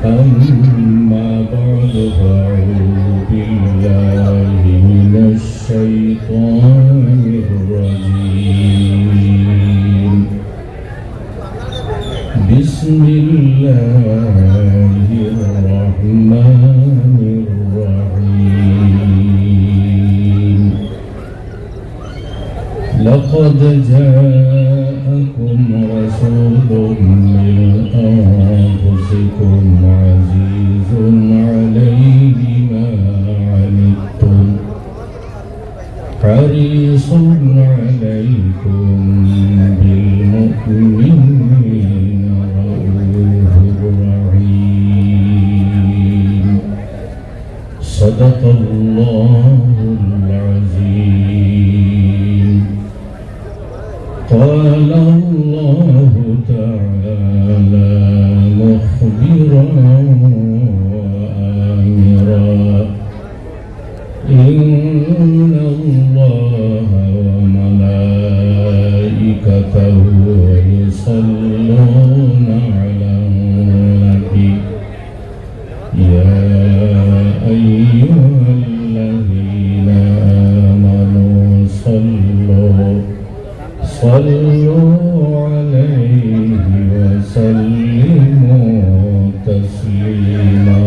أما بعد فأعوذ بالله من الشيطان الرجيم بسم الله الرحمن الرحيم لقد جاءكم رسول من أنفسكم عزيز عليه ما عنتم حريص عليكم بالمؤمنين رؤوف رحيم صدق الله العظيم قال الله تعالى مخبرا وآمرا إن الله وملائكته يصلون على النبي يا أيها الذين آمنوا صلوا عليه وسلموا تسليما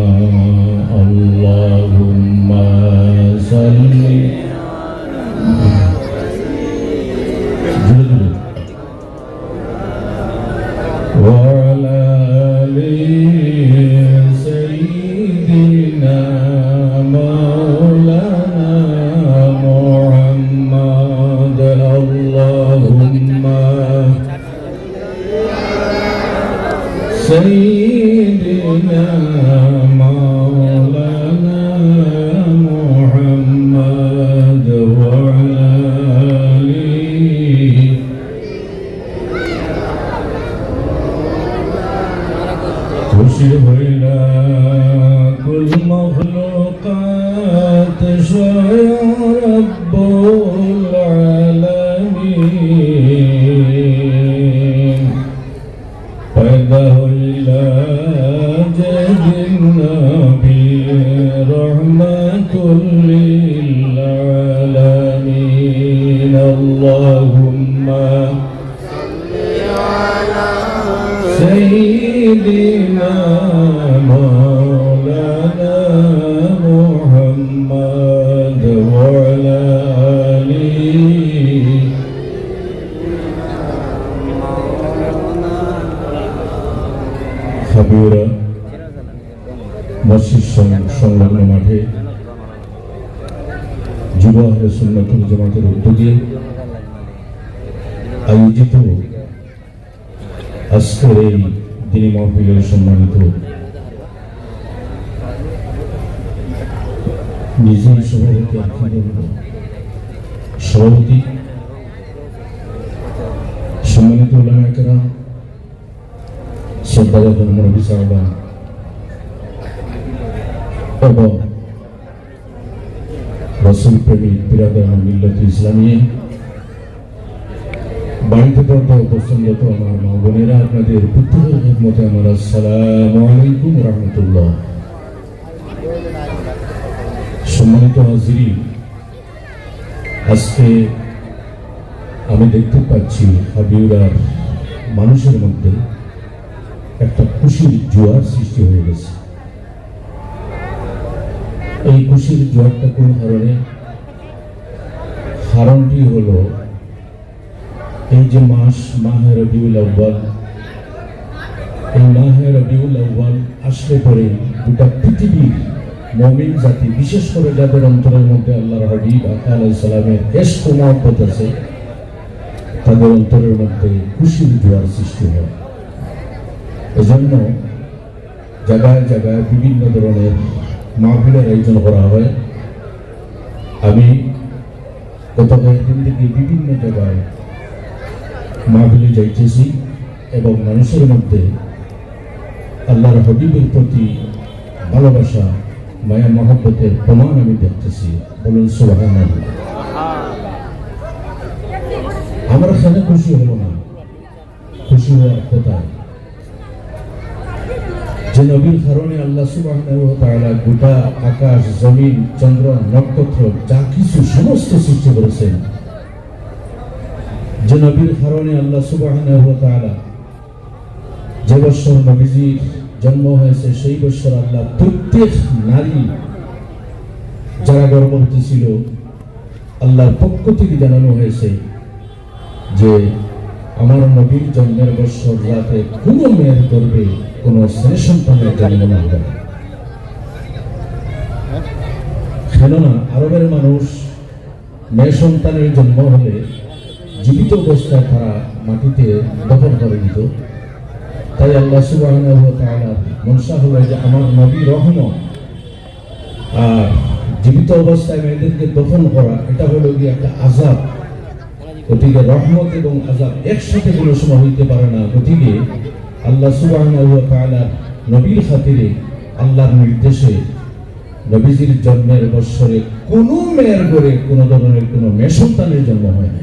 اللهم صل وعلى آل سيدنا مولانا محمد اللهم سيدنا مولانا محمد وعلى آله খুশি হইলা কুল মখলুকাত স্বয়ং রব্বুল আলামিন পয়দা হইলা যেদিন নবী রহমাতুল লিল আলামিন আল্লাহুম্মা سيدنا مولانا محمد وعلى آله খাবিরা মসজিদ সংলগ্ন মাঠে যুব আহলে সুন্নাত ওয়াল জামাতের উদ্যোগে আয়োজিত আজকের এই দিনী মাহফিলের সম্মানিত নিজেই সভাপতি সম্মানিত উলামায়ে কেরাম শ্রদ্ধাভাজন মুরব্বী সাহেবান এবং রাসূল প্রেমিক বিরাদরান মিল্লাত ইসলামিয়া বাড়িতে পর্দা উপস্থিত আমার মা বোনেরা আপনাদের পুত্রের খিদমতে আমার আসসালামু আলাইকুম রাহমাতুল্লাহ। সম্মানিত হাজিরিন, আজকে আমি দেখতে পাচ্ছি হাবিউরার মানুষের মধ্যে একটা খুশির জোয়ার সৃষ্টি হয়ে গেছে। এই খুশির জোয়ারটা কোন কারণে? কারণটি হলো এই যে মাস মাহে রবিউল আউয়াল, এই মাহে রবিউল আউয়াল আসলে পরে গোটা পৃথিবীর মুমিন জাতি, বিশেষ করে যাদের অন্তরের মধ্যে আল্লাহর হাবিব আলাইহিস সালামের ইশক ও মহব্বত আছে, তাদের অন্তরের মধ্যে খুশির জোয়ার সৃষ্টি হয়। এজন্য জায়গায় জায়গায় বিভিন্ন ধরনের মাহফিলের আয়োজন করা হয়। আমি গত কয়েকদিন থেকে বিভিন্ন জায়গায় মাহফিলে যাইতেছি এবং মানুষের মধ্যে আল্লাহর হাবিবের প্রতি ভালোবাসা, মায়া মহব্বতের প্রমাণ আমি দেখতেছি। বলুন সুবহানাল্লাহ। আমরা এখানে খুশি হব না, খুশি হওয়ার কোথায়? যে নবীর কারণে আল্লাহ সুবহানাহু ওয়া তাআলা গোটা আকাশ, জমিন, চন্দ্র, নক্ষত্র যা কিছু সমস্ত সৃষ্টি করেছেন, যে নবীর কারণে আল্লাহ সুবহানাহু ওয়া তাআলা যে বছর নবীজির জন্ম হয়েছে সেই বছর আল্লাহ প্রত্যেক নারী যারা গর্ভবতী ছিল আল্লাহর পক্ষ থেকে জানানো হয়েছে যে আমার নবীর জন্মের বছর রাতে কোনো মেয়ের গর্ভে কোনো ছেলে সন্তানের জন্ম না হবে। কেননা আরবের মানুষ মেয়ে সন্তানের জন্ম হলে জীবিত অবস্থায় তারা মাটিতে দফন করে দিত। তাই আল্লাহ সুবহানাহু ওয়া তাআলা মনসা হলো যে আমার নবী রহমত আর জীবিত অবস্থায় মেয়েদেরকে দফন করা এটা হলো কি একটা আযাব। গতিকে রহমত এবং আযাব একসাথে কোনো সময় হইতে পারে না। গতিকে আল্লাহ সুবহানাহু ওয়া তাআলা নবীর খাতিরে আল্লাহর নির্দেশে নবীজির জন্মের বৎসরে কোনো মেয়ের ঘরে কোনো ধরনের কোনো মেয়ে সন্তানের জন্ম হয় না।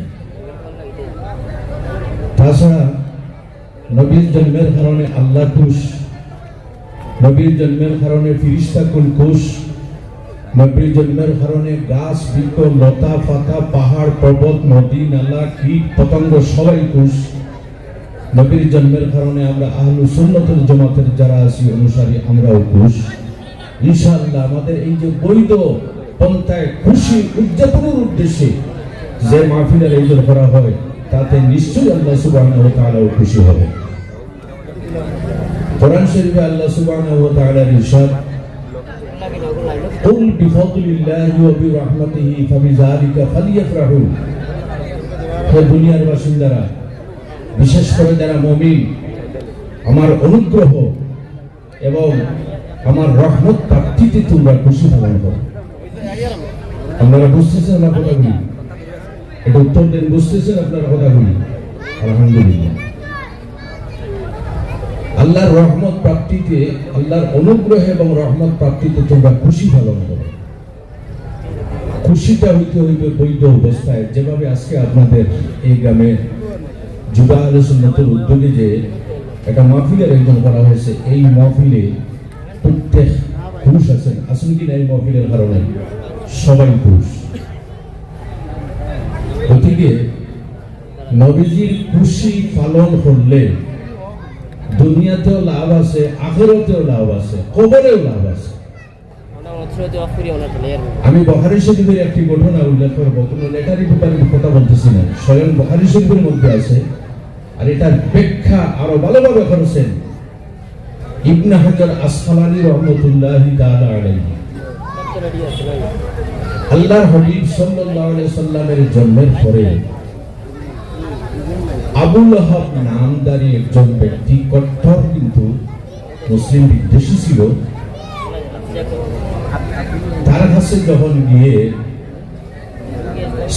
তাছাড়া নবীর জন্মের কারণে আল্লাহ খুশ, নবীর জন্মের কারণে ফিরিস্তাকুল খুশ, নবীর জন্মের কারণে গাছ, বৃক্ষ, লতা পাতা, পাহাড়, পর্বত, নদী, নালা, কীট পতঙ্গ সবাই খুশ। নবীর জন্মের কারণে আমরা আহলু সুন্নাতুল জামাতের যারা আছি অনুসারী আমরাও খুশ। ইনশাআল্লাহ আমাদের এই যে বৈধ পন্থায় খুশি উদযাপনের উদ্দেশ্যে যে মাহফিলের আয়োজন করা হয় তাতে নিশ্চয়ই আল্লাহ সুবহানাহু ওয়া তাআলা খুশি হবে। কোরআন শরীফে আল্লাহ সুবহানাহু ওয়া তাআলা ইরশাদ, কুল বিফাদলিল্লাহি ওয়া বিরহমাতিহি ফাবিযালিকা ফালইফরাহু। হে দুনিয়ার বাসিন্দারা, বিশেষ করে যারা মুমিন, আমার অনুগ্রহ এবং আমার রহমত প্রাপ্তিতে তোমরা খুশি পালন করো। আপনারা বুঝতেছেন আমার কথাগুলি? এটা উত্তর দেন, বুঝতেছেন আপনারা কথাগুলি? আলহামদুলিল্লাহ। আল্লাহর রহমত প্রাপ্তিতে, আল্লাহর অনুগ্রহ এবং রহমত প্রাপ্তিতে তোমরা খুশি পালন করো। খুশিটা হইতে হইবে বৈধ অবস্থায়, যেভাবে আজকে আপনাদের এই গ্রামে যুবা আহলে সুন্নাতের উদ্যোগে যে একটা মাহফিলের আয়োজন করা হয়েছে, এই মাহফিলে প্রত্যেক পুরুষ আছেন, আসুন কিনা এই মাহফিলের কারণে সবাই পুরুষ। গতিকে নবীজির খুশি পালন করলে দুনিয়াতেও লাভ আছে, আখিরাতেও লাভ আছে, কবরেও লাভ আছে। আমি বুখারী শরীফের একটি ঘটনা উল্লেখ করব, কোনো লেটারি পেপারের কথা বলতেছি না, স্বয়ং বুখারী শরীফের মধ্যে আছে। আর এটার ব্যাখ্যা আরো ভালোভাবে করেছেন ইবনে হাজার আসকালানী রাহমাতুল্লাহি তাআলা আলাইহি। আল্লাহর হাবিব সাল্লাল্লাহু আলাইহি সাল্লামের জন্মের পরে আবু লাহাব নামধারী একজন ব্যক্তি, কট্টর কিন্তু মুসলিম বিদ্বেষী ছিল, তার কাছে যখন গিয়ে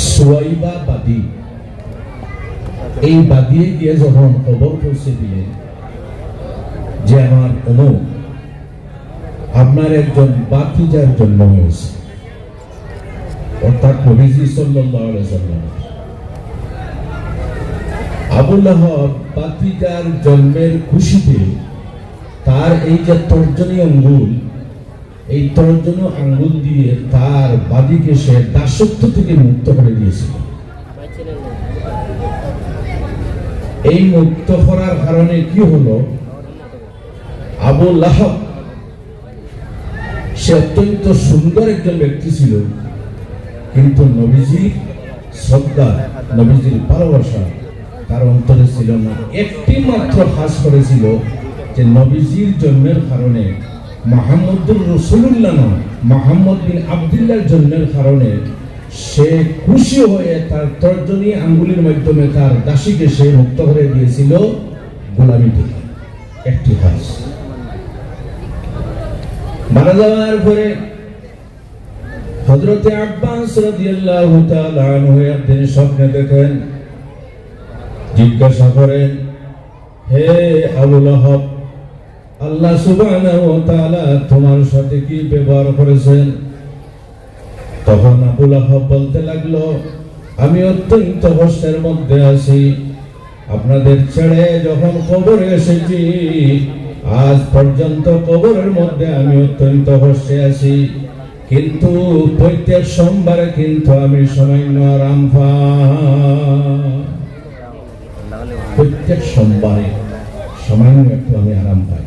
সুয়াইবা বাদী, এই বাদিয়ে গিয়ে যখন খবর পৌঁছে দিলেন যে আমার অমুক আপনার একজন বাতিজার জন্ম হয়েছে, অর্থাৎ নবীজি সাল্লাল্লাহু আলাইহি সাল্লাম, আবু লাহাব বাতিজার জন্মের খুশিতে তার এই যে তর্জনী আঙ্গুল, এই তর্জনী আঙ্গুল দিয়ে তার বাদীকে সে দাসত্ব থেকে মুক্ত করে দিয়েছিল। এই মুক্ত করার কারণে কি হলো, আবু লাহাব সে অত্যন্ত সুন্দর একজন ব্যক্তি ছিল, কিন্তু নবীজির শ্রদ্ধা, নবীজির ভালোবাসা তার অন্তরে ছিল না। একটি মাত্র খাস করেছিল যে নবীজির জন্মের কারণে, মুহাম্মদুর রাসূলুল্লাহ নয়, মুহাম্মদ বিন আব্দুল্লাহর জন্মের কারণে সে খুশি হয়ে তার তর্জনী আঙ্গুলের মাধ্যমে তার দাসীকে সে মুক্ত করে দিয়েছিল গোলামি থেকে। একটি খাস। মারা যাওয়ার পরে হযরতে আব্বাস রাদিয়াল্লাহু তাআলা আনহু একদিন স্বপ্নে দেখেন, জিজ্ঞাসা করেন, হে আবু লাহাব, আল্লাহ সুবহানাহু ওয়া তাআলা তোমার সাথে কি ব্যবহার করেছেন? তখন আবু লাহাব বলতে লাগলো, আমি অত্যন্ত কষ্টের মধ্যে আছি, আপনাদের ছেড়ে যখন কবরে এসেছি আজ পর্যন্ত কবরের মধ্যে আমি অত্যন্ত কষ্টে আছি, কিন্তু প্রত্যেক সোমবারে কিন্তু আমি সামান্য আরাম পাই। প্রত্যেক সোমবারে সামান্য একটু আমি আরাম পাই।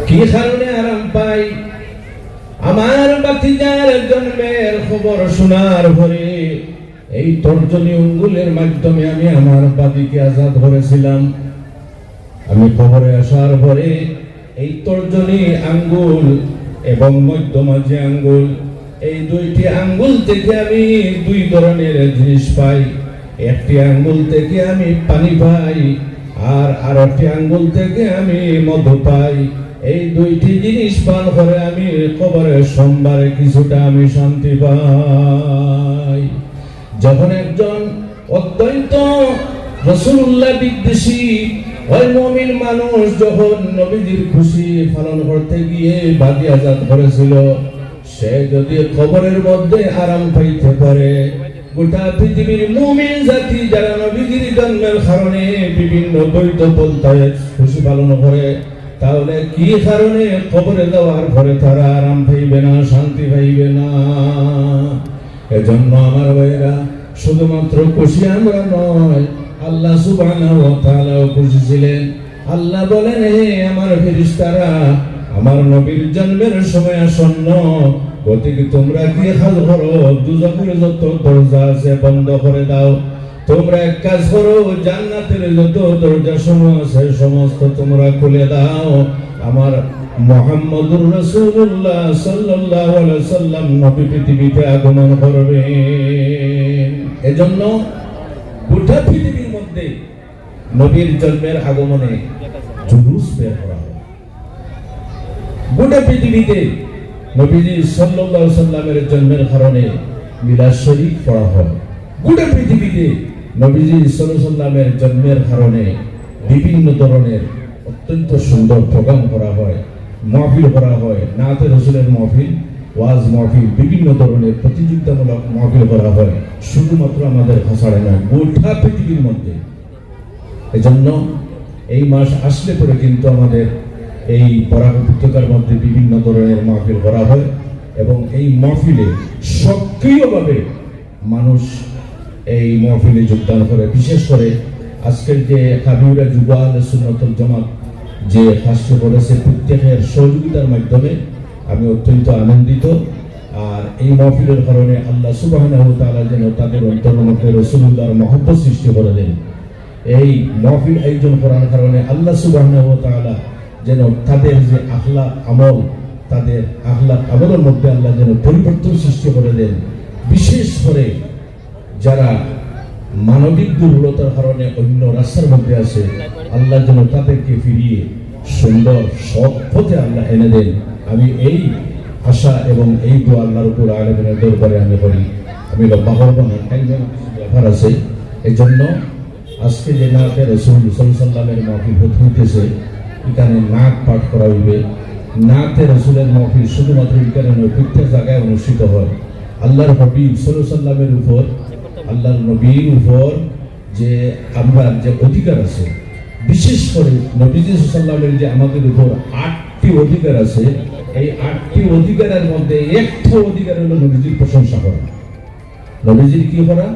কি কারণে আরাম পাই? আমার বাতিজার জন্মের খবর শোনার পরে এই তর্জনী আঙ্গুলের মাধ্যমে আমি আমার বাদীকে আজাদ করেছিলাম। আমি খবরে আসার পরে এই তর্জনী আঙ্গুল এবং মধ্যমাঝি আঙ্গুল, এই দুইটি আঙ্গুল থেকে আমি দুই ধরনের জিনিস পাই। একটি আঙ্গুল থেকে আমি পানি পাই, আর আরেকটি আঙ্গুল থেকে আমি মধু পাই। এই দুইটি জিনিস পান করে আমি কবরে সোমবারে কিছুটা আমি শান্তি পাই। যখন একজন অত্যন্ত রাসূলুল্লাহ বিদ্বেষী ওই মুমিন মানুষ যখন নবীজির খুশি পালন করতে গিয়ে বাদী আজাদ করেছিল, সে যদি কবরের মধ্যে আরাম পাইতে পারে, গোটা পৃথিবীর মুমিন জাতি যারা নবীজির জন্মের কারণে বিভিন্ন বৈধ পন্থায় খুশি পালন করে, তাহলে কি কারণে কবরে যাওয়ার পরে তারা আরাম পাইবে না, শান্তি পাইবে না? এজন্য আমার ভাইরা, শুধুমাত্র খুশি আমরা নয়, আল্লাহ সুবহানাহু ওয়া তাআলা খুশি ছিলেন। আল্লাহ বলেন, হে আমার ফেরেশতারা, আমার নবীর জন্মের সময় আসন্ন, গতিকে তোমরা কি কাজ করো? দুজকের যত দরজা আছে বন্ধ করে দাও। তোমরা এক কাজ করো, জান্নাতের যত দরজা সমূহ আছে সমস্ত তোমরা খুলে দাও। আমার মুহাম্মদুর রাসূলুল্লাহ সাল্লাল্লাহু আলাইহি সাল্লাম নবী পৃথিবীতে আগমন করবেন। এজন্য গোটা পৃথিবীর মধ্যে নবীর জন্মের আগমনে জুলুস বের করা হয়। গোটা পৃথিবীতে নবীজি সাল্লাল্লাহু আলাইহি সাল্লামের জন্মের কারণে মিলাদ শরীফ পড়া হয়। গোটা পৃথিবীতে নবীজি সাল্লাল্লাহু আলাইহি সাল্লামের জন্মের কারণে বিভিন্ন ধরনের অত্যন্ত সুন্দর প্রোগ্রাম করা হয়, মাহফিল করা হয়, নাতে রাসূলের মাহফিল, ওয়াজ মাহফিল, বিভিন্ন ধরনের প্রতিযোগিতামূলক মাহফিল করা হয়, শুধুমাত্র আমাদের ভাষায় নয়, গোটা পৃথিবীর মধ্যে। এজন্য এই মাস আসলে পরে কিন্তু আমাদের এই বরাক উপত্যকার মধ্যে বিভিন্ন ধরনের মাহফিল করা হয়, এবং এই মাহফিলে সক্রিয়ভাবে মানুষ এই মাহফিলে যোগদান করে। বিশেষ করে আজকের যে কাবিউরা যুব আহলে সুন্নাত ওয়াল জামাত যে কাজটি করেছে, প্রত্যেকের সহযোগিতার মাধ্যমে আমি অত্যন্ত আনন্দিত। আর এই মাহফিলের কারণে আল্লাহ সুবহানাহু ওয়া তাআলা যেন তাদের অন্তরের মধ্যে রাসূলুল্লাহর মহব্বত সৃষ্টি করে দেন। এই মাহফিল আয়োজন করার কারণে আল্লাহ সুবহানাহু ওয়া তাআলা যেন তাদের যে আখলাক আমল, তাদের আখলাক আমলের মধ্যে আল্লাহ যেন পরিবর্তন সৃষ্টি করে দেন। বিশেষ করে যারা মানবিক দুর্বলতার কারণে অন্য রাস্তার মধ্যে আছে, আল্লাহ যেন তাদেরকে ফিরিয়ে সুন্দর সৎ পথে আল্লাহ এনে দেন। আমি এই আশা এবং এই দোয়া আল্লাহর উপর আলামিনের দরবারে আমি করি। আমি লম্বা করব না, একজন ব্যাপার আছে। এই জন্য আজকে যে নাতে রাসূল সাল্লাল্লাহু আলাইহি সাল্লামের মাহফিল হইতেছে, এখানে নাক পাঠ করা হইবে। নাতে রাসূলের মাহফিল শুধুমাত্র এখানে নয়, প্রত্যেক জায়গায় অনুষ্ঠিত হয়। আল্লাহর হাবিব সাল্লাল্লাহু আলাইহি সাল্লামের উপর, আল্লাহর নবীর উপর যে আমরা যে অধিকার আছে, বিশেষ করে নবীজি সাল্লাল্লাহু আলাইহি সাল্লামের যে আমাদের উপর 8টি অধিকার আছে, এই 8টি অধিকারের মধ্যে একটা অধিকার হলো নবীজির প্রশংসা করা। নবীজির কি করা?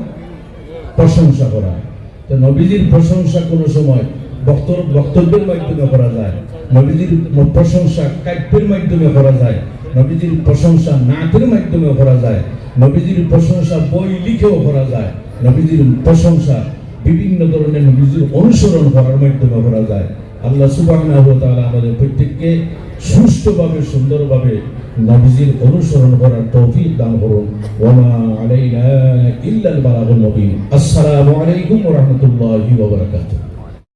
প্রশংসা করা। তো নবীজির প্রশংসা কোনো সময় বক্তব্যের মাধ্যমে করা যায়, নবীজির প্রশংসা কাব্যের মাধ্যমে করা যায়, নবীজির প্রশংসা নাটের মাধ্যমে করা যায়, নবীজির প্রশংসা বই লিখেও করা যায়, নবীজির প্রশংসা বিভিন্ন ধরনের নবীজির অনুসরণ করার মাধ্যমে করা যায়। আল্লাহ সুবহানাহু ওয়া তাআলা আমাদের প্রত্যেককে সুষ্ঠুভাবে সুন্দরভাবে নবীজির অনুসরণ করার তৌফিক দান করুন। ওয়া মা আলাইনা ইল্লাল বালাগুল মুবিন। আসসালামু আলাইকুম ওয়া রাহমাতুল্লাহি ওয়া বারাকাতুহু।